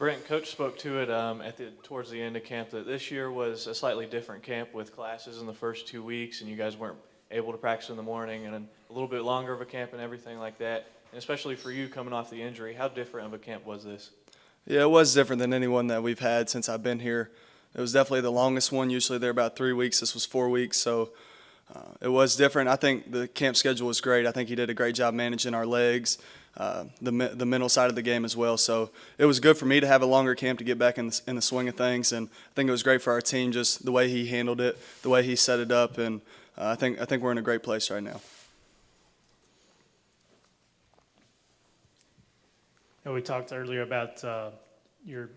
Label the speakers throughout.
Speaker 1: Brent, Coach spoke to it towards the end of camp that this year was a slightly different camp with classes in the first 2 weeks, and you guys weren't able to practice in the morning, and a little bit longer of a camp and everything like that. And especially for you coming off the injury, how different of a camp was this?
Speaker 2: Yeah, it was different than anyone that we've had since I've been here. It was definitely the longest one. Usually they're about 3 weeks. This was 4 weeks, so it was different. I think the camp schedule was great. I think he did a great job managing our legs, the mental side of the game as well. So it was good for me to have a longer camp to get back in the swing of things, and I think it was great for our team just the way he handled it, the way he set it up, and I think we're in a great place right now.
Speaker 3: We talked earlier about your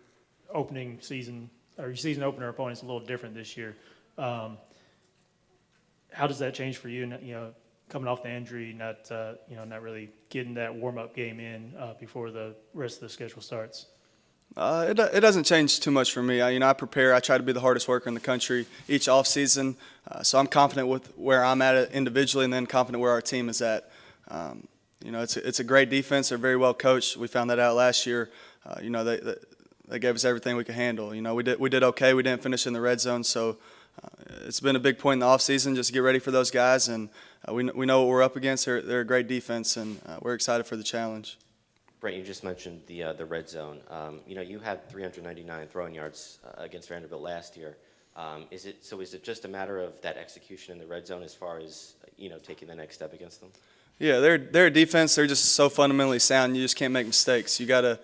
Speaker 3: opening season, or your season opener opponent's a little different this year. How does that change for you? Coming off the injury, not really getting that warm-up game in before the rest of the schedule starts.
Speaker 2: It doesn't change too much for me. I prepare. I try to be the hardest worker in the country each off season, so I'm confident with where I'm at individually, and then confident where our team is at. It's a great defense. They're very well coached. We found that out last year. They gave us everything we could handle. We did okay. We didn't finish in the red zone, so it's been a big point in the offseason just to get ready for those guys, and we know what we're up against. They're a great defense, and we're excited for the challenge.
Speaker 4: Brent, you just mentioned the red zone. You had 399 throwing yards against Vanderbilt last year. Is it just a matter of that execution in the red zone as far as taking the next step against them?
Speaker 2: Yeah, they're a defense. They're just so fundamentally sound. You just can't make mistakes. You gotta,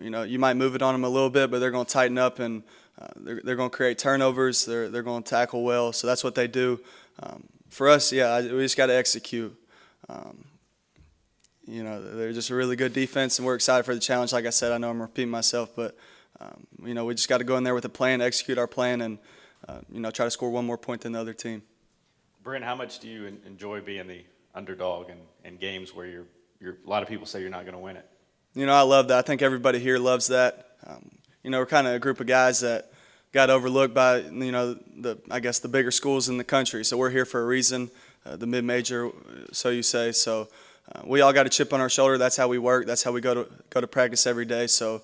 Speaker 2: you might move it on them a little bit, but they're going to tighten up, and they're going to create turnovers. They're going to tackle well. So that's what they do. For us, we just got to execute. They're just a really good defense, and we're excited for the challenge. Like I said, I know I'm repeating myself, but we just got to go in there with a plan, execute our plan, and try to score one more point than the other team.
Speaker 5: Brent, how much do you enjoy being the underdog in games where a lot of people say you're not going to win it?
Speaker 2: I love that. I think everybody here loves that. We're kind of a group of guys that got overlooked by the bigger schools in the country. So we're here for a reason, the mid-major, so you say. So we all got a chip on our shoulder. That's how we work. That's how we go to practice every day. So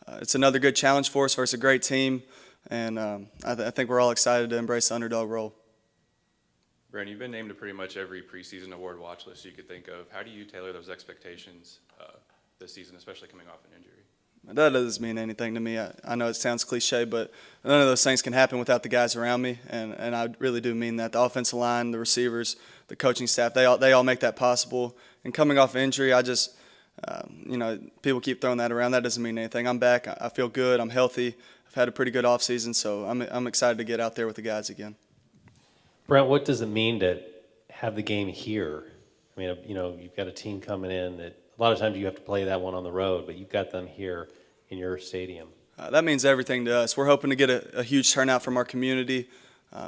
Speaker 2: it's another good challenge for us versus a great team, and I think we're all excited to embrace the underdog role.
Speaker 6: Brent, you've been named to pretty much every preseason award watch list you could think of. How do you tailor those expectations this season, especially coming off an injury?
Speaker 2: That doesn't mean anything to me. I know it sounds cliche, but none of those things can happen without the guys around me, and I really do mean that. The offensive line, the receivers, the coaching staff, they all make that possible. And coming off injury, I just, people keep throwing that around. That doesn't mean anything. I'm back. I feel good. I'm healthy. I've had a pretty good offseason, so I'm excited to get out there with the guys again.
Speaker 7: Brent, what does it mean to have the game here? I mean, you've got a team coming in that a lot of times you have to play that one on the road, but you've got them here in your stadium.
Speaker 2: That means everything to us. We're hoping to get a huge turnout from our community.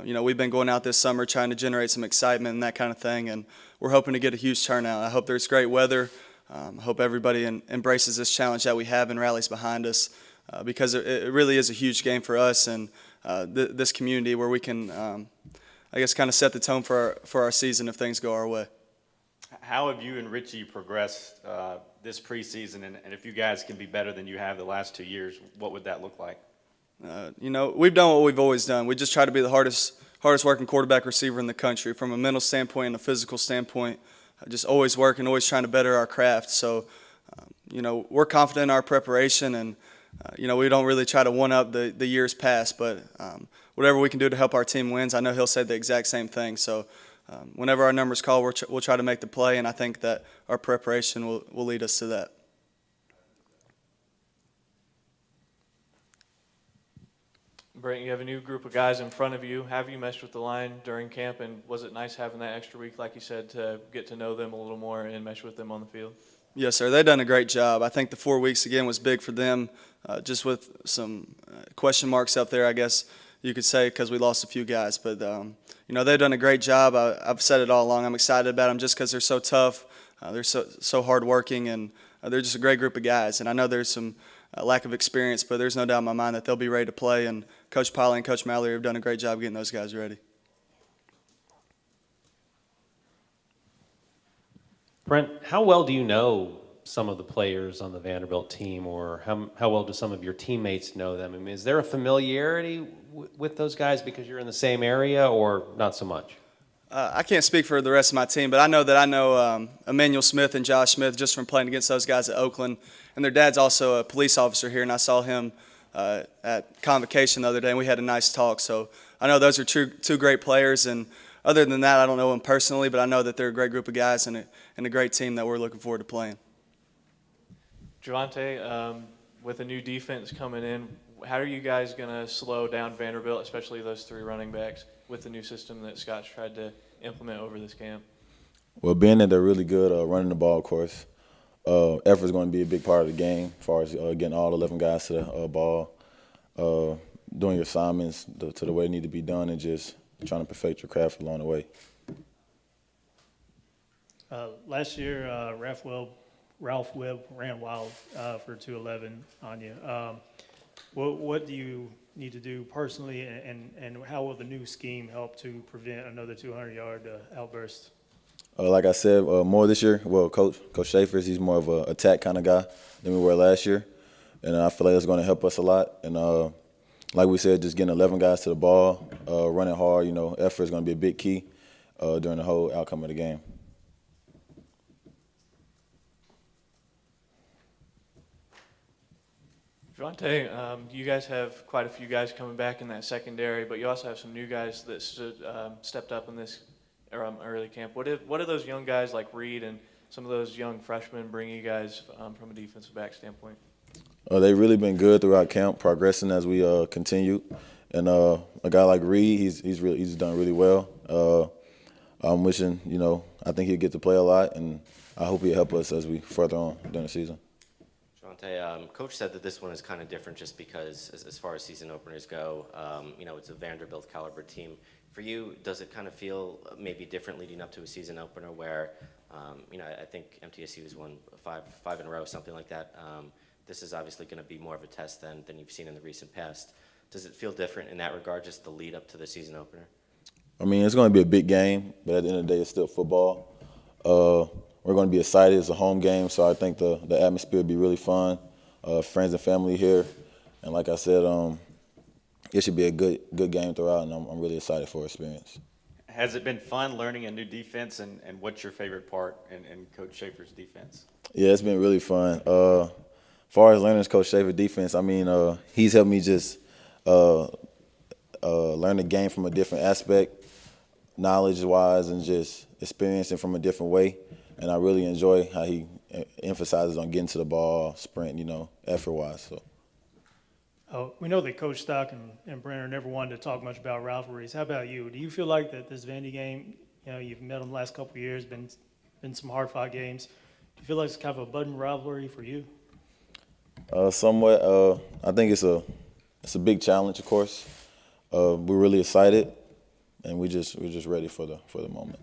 Speaker 2: We've been going out this summer trying to generate some excitement and that kind of thing, and we're hoping to get a huge turnout. I hope there's great weather. I hope everybody embraces this challenge that we have and rallies behind us, because it really is a huge game for us and this community where we can kind of set the tone for our season if things go our way.
Speaker 5: How have you and Richie progressed this preseason, and if you guys can be better than you have the last 2 years, what would that look like?
Speaker 2: We've done what we've always done. We just try to be the hardest working quarterback receiver in the country from a mental standpoint and a physical standpoint. Just always working, always trying to better our craft. So, we're confident in our preparation, and we don't really try to one-up the years past, but whatever we can do to help our team wins. I know he'll say the exact same thing. So whenever our numbers call, we'll try to make the play, and I think that our preparation will lead us to that.
Speaker 1: Brent, you have a new group of guys in front of you. Have you meshed with the line during camp, and was it nice having that extra week, like you said, to get to know them a little more and mesh with them on the field?
Speaker 2: Yes, sir. They've done a great job. I think the 4 weeks, again, was big for them, just with some question marks up there, I guess you could say, because we lost a few guys. But, they've done a great job. I've said it all along. I'm excited about them just because they're so tough. They're so hardworking, and they're just a great group of guys. And I know there's some lack of experience, but there's no doubt in my mind that they'll be ready to play. And Coach Piley and Coach Mallory have done a great job getting those guys ready.
Speaker 7: Brent, how well do you know some of the players on the Vanderbilt team, or how well do some of your teammates know them? I mean, is there a familiarity with those guys because you're in the same area, or not so much?
Speaker 2: I can't speak for the rest of my team, but I know Emmanuel Smith and Josh Smith just from playing against those guys at Oakland. And their dad's also a police officer here, and I saw him at convocation the other day, and we had a nice talk. So I know those are two great players, and other than that, I don't know them personally, but I know that they're a great group of guys and a great team that we're looking forward to playing.
Speaker 1: Jovante, with a new defense coming in, how are you guys going to slow down Vanderbilt, especially those three running backs, with the new system that Scott's tried to implement over this camp?
Speaker 8: Well, being that they're really good running the ball, of course, effort is going to be a big part of the game as far as getting all 11 guys to the ball, doing your assignments to the way they need to be done, and just trying to perfect your craft along the way.
Speaker 3: Last year, Ralph Webb ran wild for 211 on you. What do you need to do personally, and how will the new scheme help to prevent another 200-yard outburst?
Speaker 8: Like I said, more this year. Well, Coach Schaefer's, he's more of an attack kind of guy than we were last year, and I feel like that's going to help us a lot. And like we said, just getting 11 guys to the ball, running hard. Effort is going to be a big key during the whole outcome of the game.
Speaker 1: Jovante, you guys have quite a few guys coming back in that secondary, but you also have some new guys that stepped up in this early camp. What do those young guys like Reed and some of those young freshmen bring you guys from a defensive back standpoint?
Speaker 8: They've really been good throughout camp, progressing as we continue. And a guy like Reed, he's done really well. I'm wishing, I think he'll get to play a lot, and I hope he'll help us as we further on during the season.
Speaker 4: Coach said that this one is kind of different just because as far as season openers go, it's a Vanderbilt caliber team. For you, does it kind of feel maybe different leading up to a season opener where, I think MTSU has won five in a row, something like that. This is obviously going to be more of a test than you've seen in the recent past. Does it feel different in that regard, just the lead up to the season opener?
Speaker 8: I mean, it's going to be a big game, but at the end of the day, it's still football. We're going to be excited. It's a home game, so I think the atmosphere will be really fun. Friends and family here, and like I said, it should be a good game throughout, and I'm really excited for the experience.
Speaker 5: Has it been fun learning a new defense, and what's your favorite part in Coach Schaefer's defense?
Speaker 8: Yeah, it's been really fun. As far as learning Coach Schaefer's defense, I mean, he's helped me just learn the game from a different aspect, knowledge-wise, and just experiencing from a different way. And I really enjoy how he emphasizes on getting to the ball, sprint, effort-wise. So.
Speaker 3: We know that Coach Stock and Brent are never one to talk much about rivalries. How about you? Do you feel like that this Vandy game, you've met them the last couple of years, been some hard-fought games. Do you feel like it's kind of a budding rivalry for you?
Speaker 8: Somewhat. I think it's a big challenge, of course. We're really excited, and we're just ready for the moment.